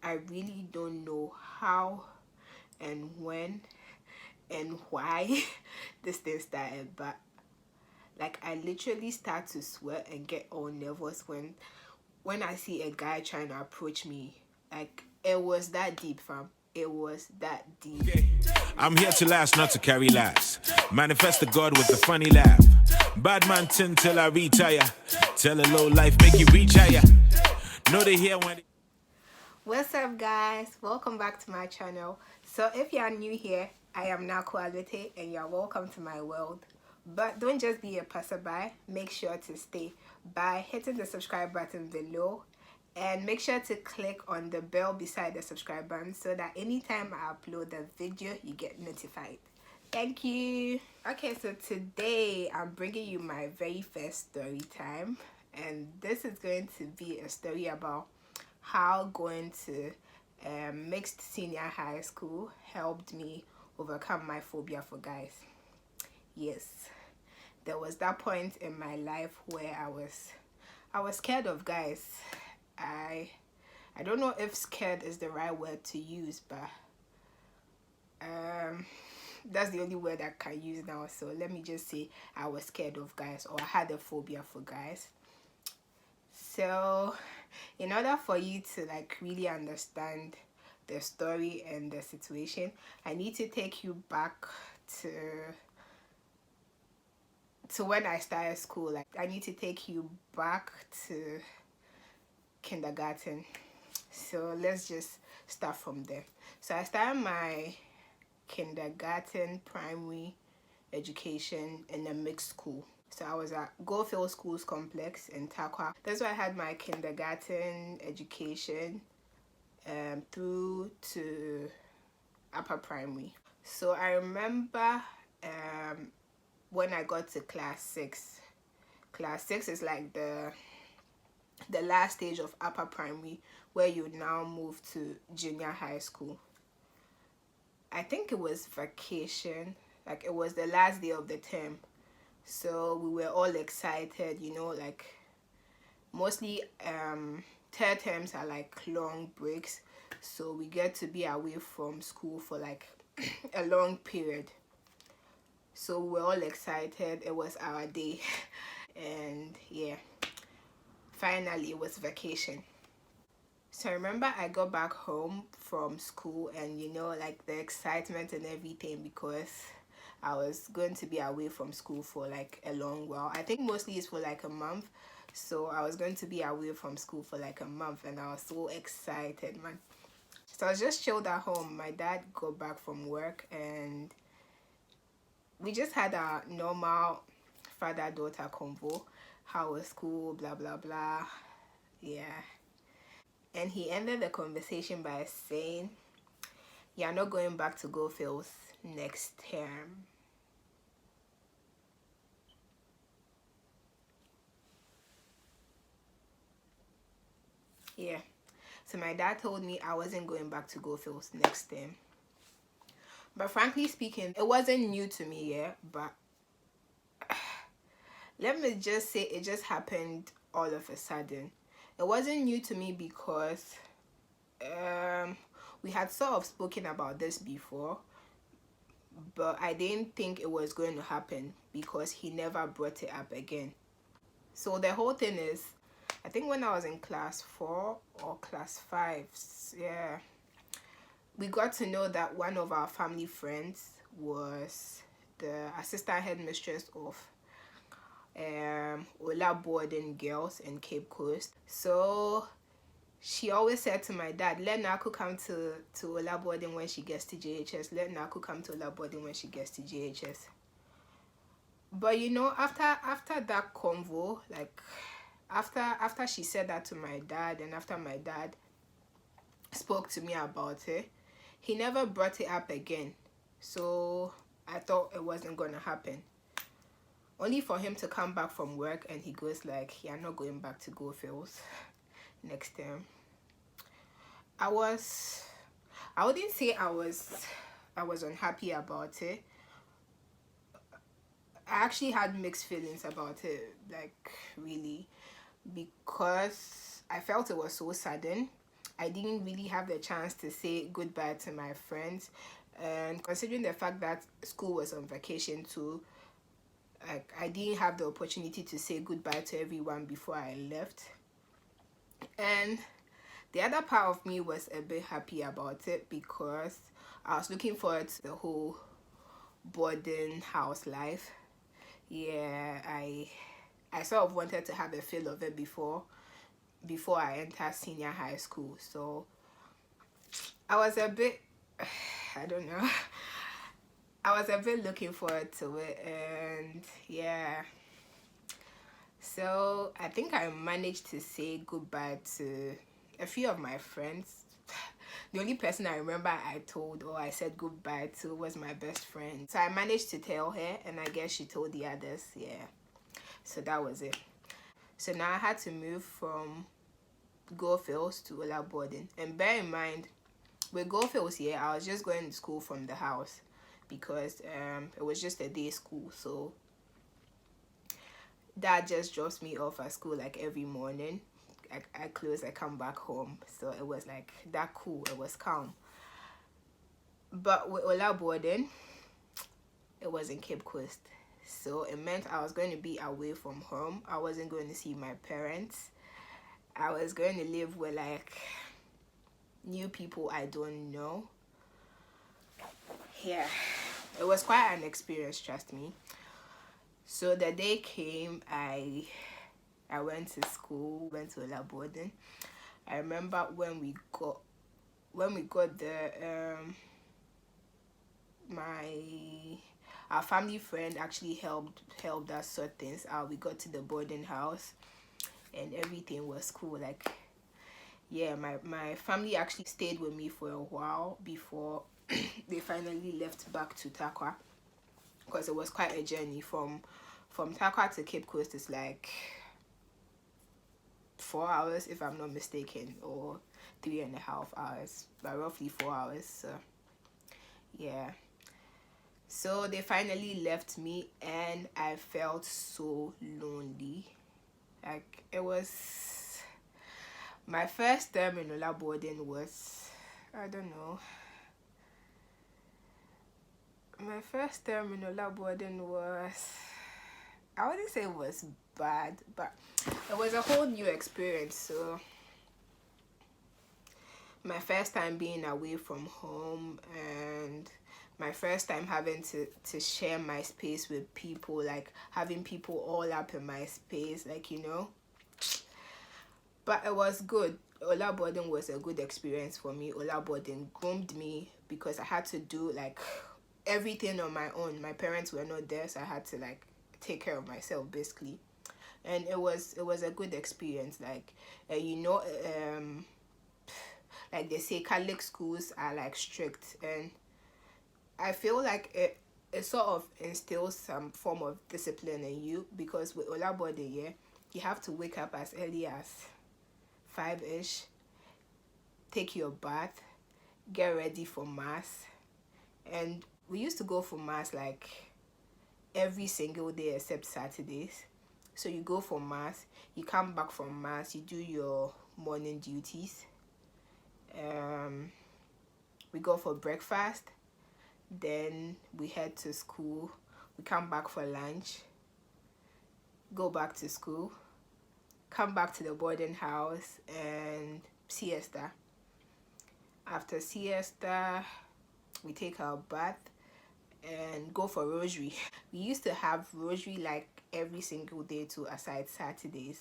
I really don't know how and when and why this thing started, but like I literally start to sweat and get all nervous when I see a guy trying to approach me. Like it was that deep, fam. It was that deep. I'm here to last, not to carry last. Manifest the God with a funny laugh. Bad man tin till I retire. Tell a low life, make you reach higher. Know they hear when. What's up, guys? Welcome back to my channel. So if you are new here, I am Nakwalite and you're welcome to my world. But don't just be a passerby. Make sure to stay by hitting the subscribe button below, and make sure to click on the bell beside the subscribe button so that anytime I upload a video you get notified. Thank you. Okay, so today I'm bringing you my very first story time, and this is going to be a story about how going to mixed senior high school helped me overcome my phobia for guys. Yes, there was that point in my life where I was scared of guys. I don't know if scared is the right word to use, but that's the only word I can use now. So let me just say I was scared of guys, or I had a phobia for guys. So in order for you to like really understand the story and the situation, I need to take you back to when I started school. Like I need to take you back to kindergarten. So let's just start from there. So I started my kindergarten primary education in a mixed school. So I was at Goldfield Schools Complex in Takwa. That's where I had my kindergarten education through to upper primary. So I remember when I got to class 6. Class 6 is like the last stage of upper primary, where you now move to junior high school. I think it was vacation, like it was the last day of the term. So we were all excited, you know, like mostly third terms are like long breaks, so we get to be away from school for like a long period. So we were all excited. It was our day and yeah, finally it was vacation. So I remember I got back home from school, and you know, like the excitement and everything, because I was going to be away from school for like a long while. I think mostly it's for like a month. So I was going to be away from school for like a month, and I was so excited, man. So I was just chilled at home. My dad got back from work, and we just had a normal father-daughter convo. How was school? Blah blah blah. Yeah. And he ended the conversation by saying, "You're not going back to Goldfields next term." Yeah. So my dad told me I wasn't going back to Goldfields next term. But frankly speaking, it wasn't new to me, yeah. But let me just say it just happened all of a sudden. It wasn't new to me because we had sort of spoken about this before, but I didn't think it was going to happen because he never brought it up again. So the whole thing is, I think when I was in class 4 or class 5, yeah, we got to know that one of our family friends was the assistant headmistress of Ola boarding girls in Cape Coast. So she always said to my dad, let Naku come to Ola boarding when she gets to JHS. Let Naku come to Ola boarding when she gets to JHS. But you know, after that convo, like after she said that to my dad, and after my dad spoke to me about it, he never brought it up again. So I thought it wasn't gonna happen. Only for him to come back from work and he goes like, "You're not going back to Goldfields next term." I wouldn't say I was unhappy about it. I actually had mixed feelings about it, like really, because I felt it was so sudden. I didn't really have the chance to say goodbye to my friends, and considering the fact that school was on vacation too, I didn't have the opportunity to say goodbye to everyone before I left. And the other part of me was a bit happy about it because I was looking forward to the whole boarding house life. Yeah, I sort of wanted to have a feel of it before I entered senior high school. So I was a bit, I don't know, I was a bit looking forward to it. And yeah, so I think I managed to say goodbye to a few of my friends. The only person I remember I told or I said goodbye to was my best friend. So I managed to tell her, and I guess she told the others. Yeah, so that was it. So now I had to move from Goldfields to Ola boarding. And bear in mind, with Goldfields here, I was just going to school from the house because it was just a day school. So dad just drops me off at school like every morning. I close, I come back home. So it was like that cool, it was calm. But with Ola boarding, it was in Cape Coast. So it meant I was going to be away from home. I wasn't going to see my parents. I was going to live with like new people I don't know. Yeah, it was quite an experience, trust me. So the day came, I went to school, went to Ola boarding. I remember when we got there, our family friend actually helped us sort things out. We got to the boarding house and everything was cool. Like, yeah, my family actually stayed with me for a while before they finally left back to Takwa, because it was quite a journey from Takwa to Cape Coast. Is like 4 hours if I'm not mistaken, or 3.5 hours, but roughly 4 hours. So yeah, so they finally left me and I felt so lonely. Like, it was my first term in Ola boarding was, I don't know, my first term in Ola boarding was, I wouldn't say it was bad, but it was a whole new experience. So my first time being away from home, and my first time having to share my space with people, like having people all up in my space, like, you know. But it was good. Ola boarding was a good experience for me. Ola boarding groomed me because I had to do like everything on my own. My parents were not there, so I had to like take care of myself basically. And it was a good experience. Like, you know, like they say, Catholic schools are like strict, and I feel like it sort of instills some form of discipline in you, because with Ola boarding, yeah, you have to wake up as early as 5ish, take your bath, get ready for mass. And we used to go for mass like every single day except Saturdays. So you go for mass, you come back from mass, you do your morning duties. We go for breakfast, then we head to school, we come back for lunch, go back to school, come back to the boarding house, and siesta. After siesta, we take our bath and go for rosary. We used to have rosary like every single day too, aside Saturdays.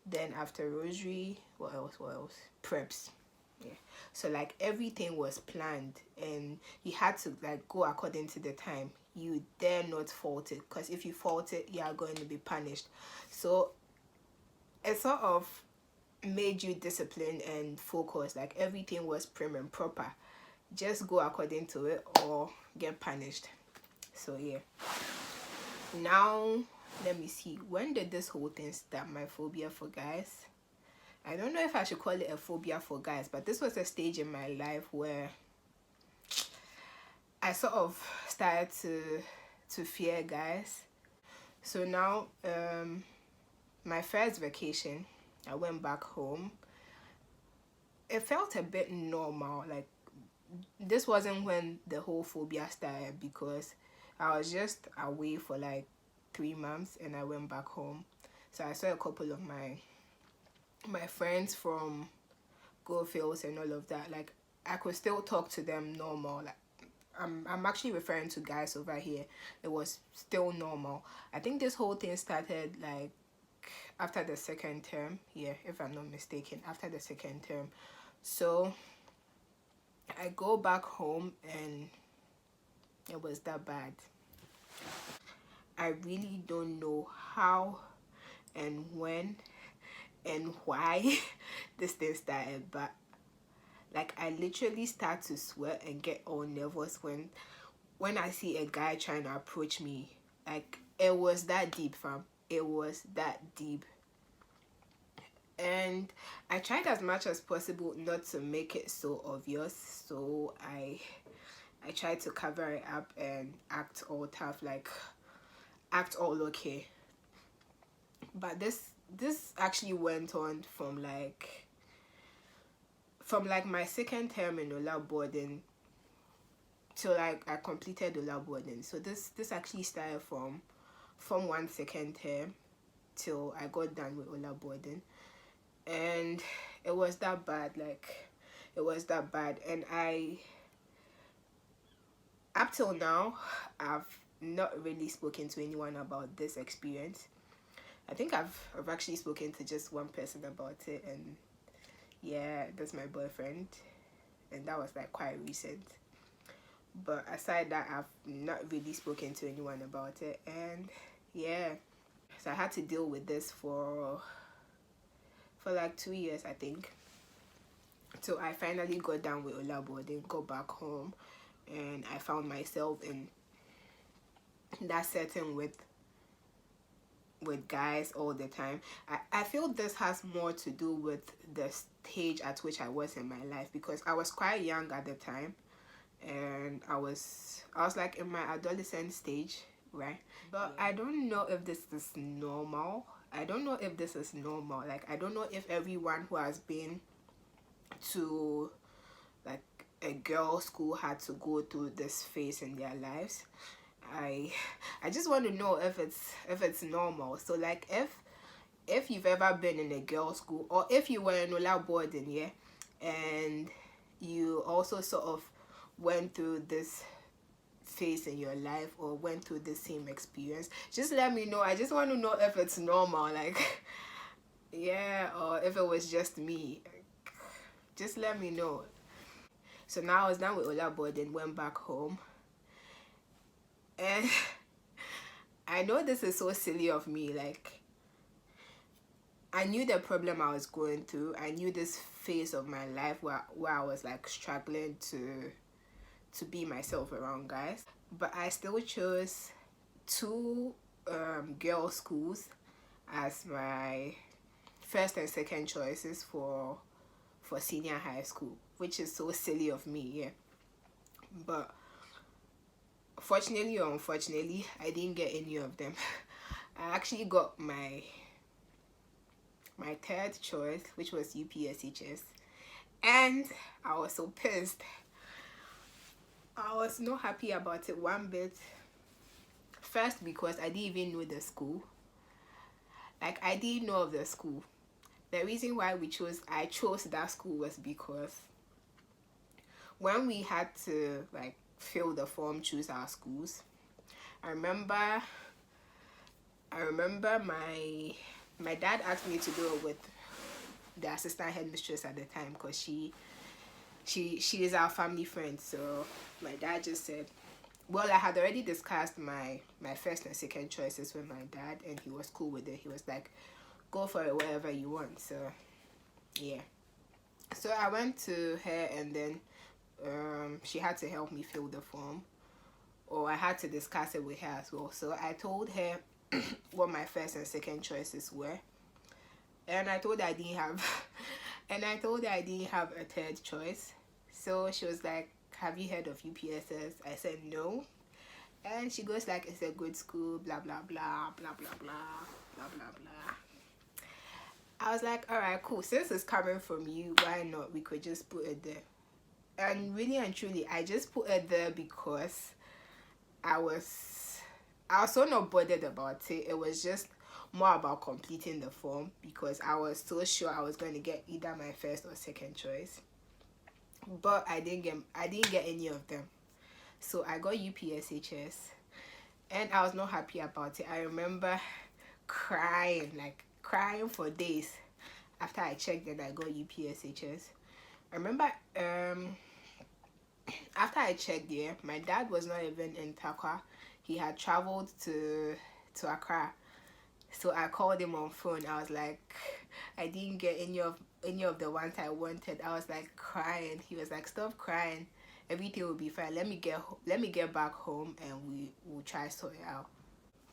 Then after rosary, what else? Preps. Yeah. So like everything was planned, and you had to like go according to the time. You dare not fault it, because if you fault it, you are going to be punished. So it sort of made you disciplined and focused. Like everything was prim and proper. Just go according to it or get punished. So yeah. Now let me see, when did this whole thing start, my phobia for guys? I don't know if I should call it a phobia for guys, but this was a stage in my life where I sort of started to fear guys. So now my first vacation, I went back home. it felt a bit normal. Like, this wasn't when the whole phobia started, because I was just away for like 3 months and I went back home. So I saw a couple of my friends from Go Fields and all of that. Like, I could still talk to them normal. Like, I'm actually referring to guys over here. It was still normal. I think this whole thing started like after the second term. Yeah, if I'm not mistaken, after the second term. So I go back home and it was that bad. I really don't know how and when and why this thing started, but like, I literally start to sweat and get all nervous when I see a guy trying to approach me. Like, it was that deep, fam. It was that deep. And I tried as much as possible not to make it so obvious. So I tried to cover it up and act all tough, like act all okay. But this actually went on from my second term in Ola boarding till like I completed Ola boarding. So this actually started from one second term till I got done with Ola boarding. And it was that bad. Like, it was that bad. And up till now, I've not really spoken to anyone about this experience. I think I've actually spoken to just one person about it, and yeah, that's my boyfriend, and that was like quite recent. But aside that, I've not really spoken to anyone about it, and yeah, so I had to deal with this for like 2 years, I think. So I finally got done with Ola boarding, got back home, and I found myself in that setting with guys all the time. I feel this has more to do with the stage at which I was in my life, because I was quite young at the time, and I was like in my adolescent stage, right? But I don't know if this is normal. Like, I don't know if everyone who has been to like a girls' school had to go through this phase in their lives. I just want to know if it's normal. So like, if you've ever been in a girls' school, or if you were in Ola boarding, yeah, and you also sort of went through this phase in your life, or went through the same experience, just let me know. I just want to know if it's normal, like yeah, or if it was just me. Just let me know. So now I was done with Ola boarding, went back home, and I know this is so silly of me. Like, I knew the problem I was going through. I knew this phase of my life where I was like struggling to be myself around guys, but I still chose two girls' schools as my first and second choices for senior high school, which is so silly of me, yeah. But fortunately or unfortunately, I didn't get any of them. I actually got my third choice, which was UPSHS, and I was so pissed. I was not happy about it one bit. First, because I didn't even know the school. Like, I didn't know of the school. The reason why I chose that school was because when we had to like fill the form, choose our schools, I remember my dad asked me to do it with the assistant headmistress at the time, because she is our family friend. So my dad just said, well, I had already discussed my first and second choices with my dad, and he was cool with it. He was like, go for it, wherever you want. So yeah, so I went to her, and then she had to help me fill the form, or I had to discuss it with her as well. So I told her what my first and second choices were, and I told her I didn't have a third choice. So she was like, have you heard of UPSS? I said no. And she goes like, it's a good school, blah blah blah blah blah blah blah blah blah. I was like, all right, cool. Since it's coming from you, why not? We could just put it there. And really and truly, I just put it there because I was so not bothered about it. It was just more about completing the form because I was so sure I was going to get either my first or second choice. But I didn't get any of them. So I got UPSHS and I was not happy about it. I remember crying for days after I checked that I got UPSHS. I remember after I checked there, my dad was not even in Accra. He had traveled to Accra. So I called him on phone. I was like, I didn't get any of the ones I wanted. I was like crying. He was like, stop crying. Everything will be fine. Let me get back home and we'll try sort it out.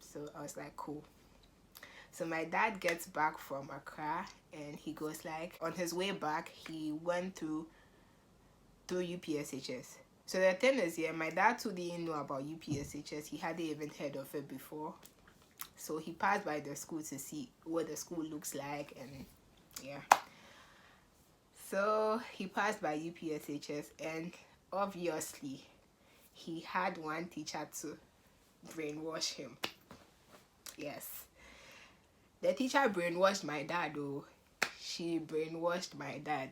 So I was like, cool. So my dad gets back from Accra and he goes like, on his way back, he went through UPSHS. So the thing is, yeah, my dad too didn't know about UPSHS. He hadn't even heard of it before. So he passed by the school to see what the school looks like, and yeah. So he passed by UPSHS, and obviously he had one teacher to brainwash him. Yes. The teacher brainwashed my dad, though. She brainwashed my dad.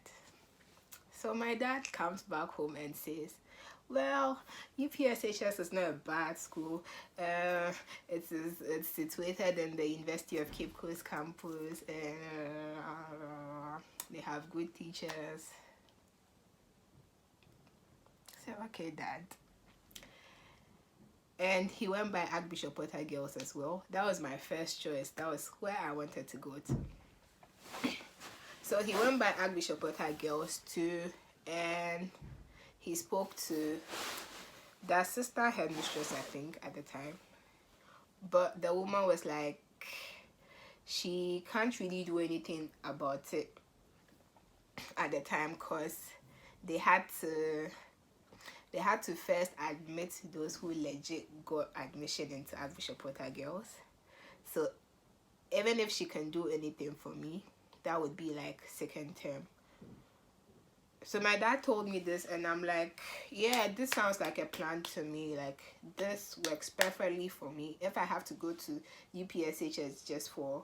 So my dad comes back home and says, well, UPSHS is not a bad school. It's situated in the University of Cape Coast campus. They have good teachers. I said, okay, Dad. And he went by Archbishop Potter Girls as well. That was my first choice. That was where I wanted to go to. So he went by Archbishop Potter Girls too, and he spoke to the assistant headmistress, I think, at the time. But the woman was like, she can't really do anything about it at the time because they had to first admit those who legit got admission into Archbishop Potter Girls. So even if she can do anything for me, that would be like second term. So my dad told me this and I'm like, yeah, this sounds like a plan to me. Like, this works perfectly for me. If I have to go to UPSHS just for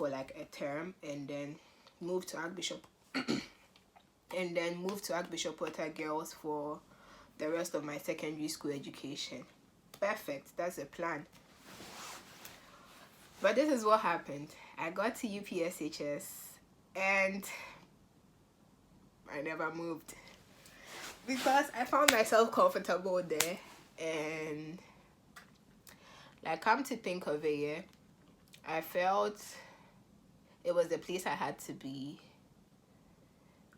like a term and then move to Archbishop and then move to Archbishop Potter Girls for the rest of my secondary school education. Perfect. That's a plan. But this is what happened. I got to UPSHS and I never moved because I found myself comfortable there, and like, come to think of it, yeah, I felt it was the place I had to be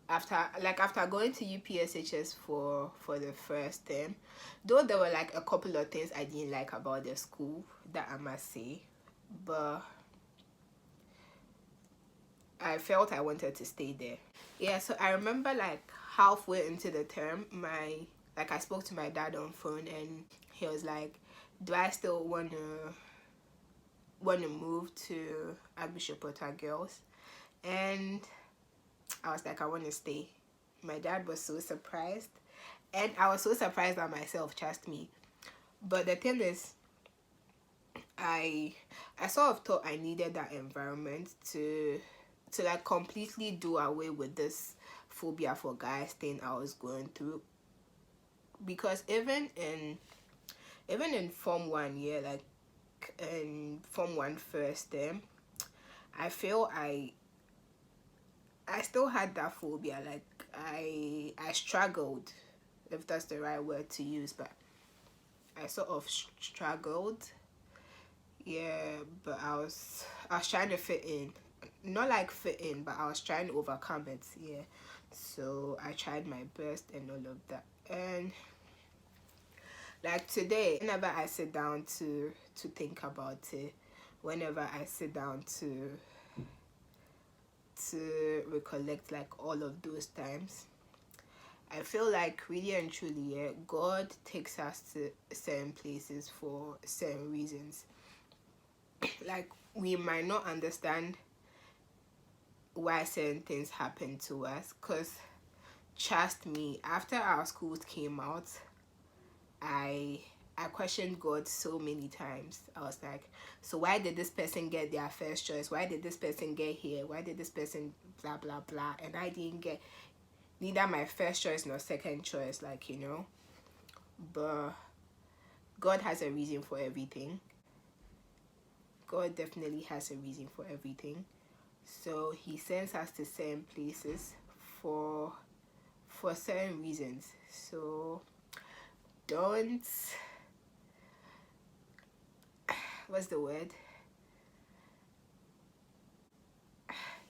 after going to UPSHS for the first term. Though there were like a couple of things I didn't like about the school, that I must say, but I felt I wanted to stay there. Yeah, so I remember like halfway into the term, I spoke to my dad on phone and he was like, do I still want to move to Archbishop Potter Girls? And I was like, I want to stay. My dad was so surprised, and I was so surprised at myself, trust me. But the thing is, I sort of thought I needed that environment to like completely do away with this phobia for guys thing I was going through. Because even in Form 1, yeah, like in Form 1 first term, I feel I still had that phobia. Like I struggled, if that's the right word to use, but I sort of struggled. Yeah, but I was trying to fit in. Not like fit in, but I was trying to overcome it. Yeah, so I tried my best and all of that. And like today, whenever I sit down to think about it, whenever I sit down to recollect like all of those times, I feel like really and truly, yeah, God takes us to certain places for certain reasons. Like, we might not understand why certain things happen to us. Because trust me, after our schools came out, I questioned God so many times. I was like, so why did this person get their first choice? Why did this person get here? Why did this person blah blah blah? And I didn't get neither my first choice nor second choice, like, you know. But God has a reason for everything. God definitely has a reason for everything. So he sends us to certain places for certain reasons. So don't, what's the word?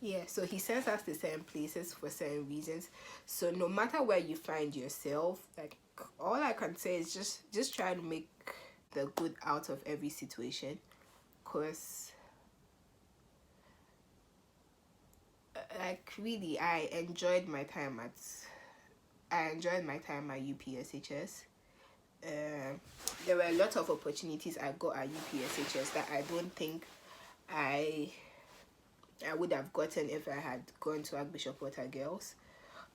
Yeah, so he sends us to certain places for certain reasons. So no matter where you find yourself, like, all I can say is just try to make the good out of every situation. Because like, really, I enjoyed my time at UPSHS. There were a lot of opportunities I got at UPSHS that I don't think I would have gotten if I had gone to Archbishop Potter Girls.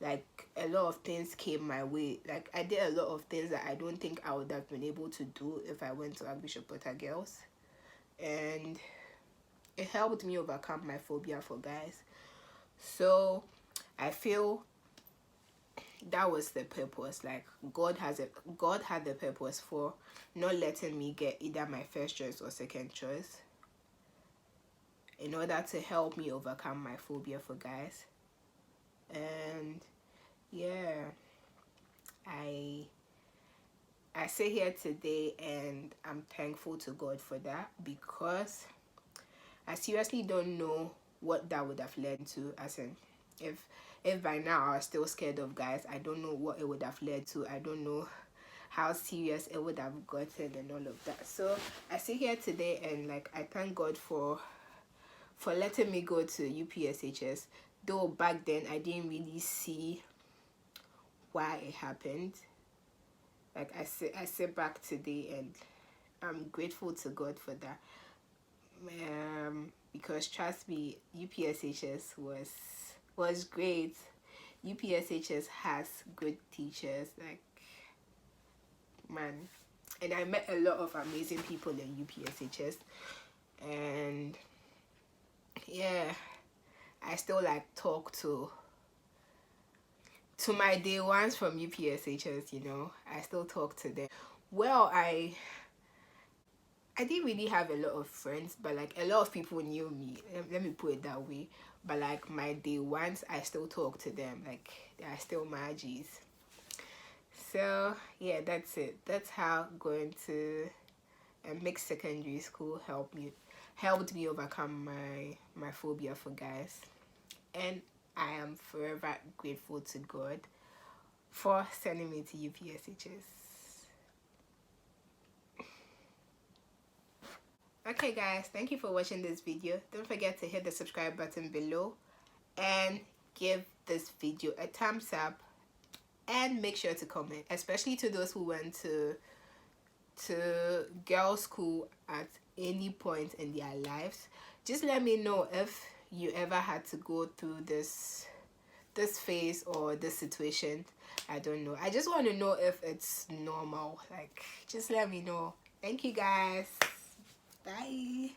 Like, a lot of things came my way. Like, I did a lot of things that I don't think I would have been able to do if I went to Archbishop Potter Girls. And it helped me overcome my phobia for guys. So I feel that was the purpose. Like, God had the purpose for not letting me get either my first choice or second choice, in order to help me overcome my phobia for guys. And yeah, I sit here today and I'm thankful to God for that, because I seriously don't know what that would have led to. As in, if by now I was still scared of guys, I don't know what it would have led to. I don't know how serious it would have gotten and all of that. So I sit here today and, like, I thank God for letting me go to UPSHS. Though back then I didn't really see why it happened. Like, I sit back today and I'm grateful to God for that. Because trust me, UPSHS was great. UPSHS has good teachers, like, man. And I met a lot of amazing people in UPSHS. And yeah, I still, like, talk to my day ones from UPSHS, you know. I still talk to them. Well, I didn't really have a lot of friends, but, like, a lot of people knew me. Let me put it that way. But, like, my day ones, I still talk to them. Like, they are still my G's. So yeah, that's it. That's how going to a mixed secondary school helped me overcome my phobia for guys. And I am forever grateful to God for sending me to UPSHS. Okay guys, thank you for watching this video. Don't forget to hit the subscribe button below and give this video a thumbs up, and make sure to comment, especially to those who went to girls' school at any point in their lives. Just let me know if you ever had to go through this phase or this situation. I don't know. I just want to know if it's normal. Like, just let me know. Thank you guys. Bye.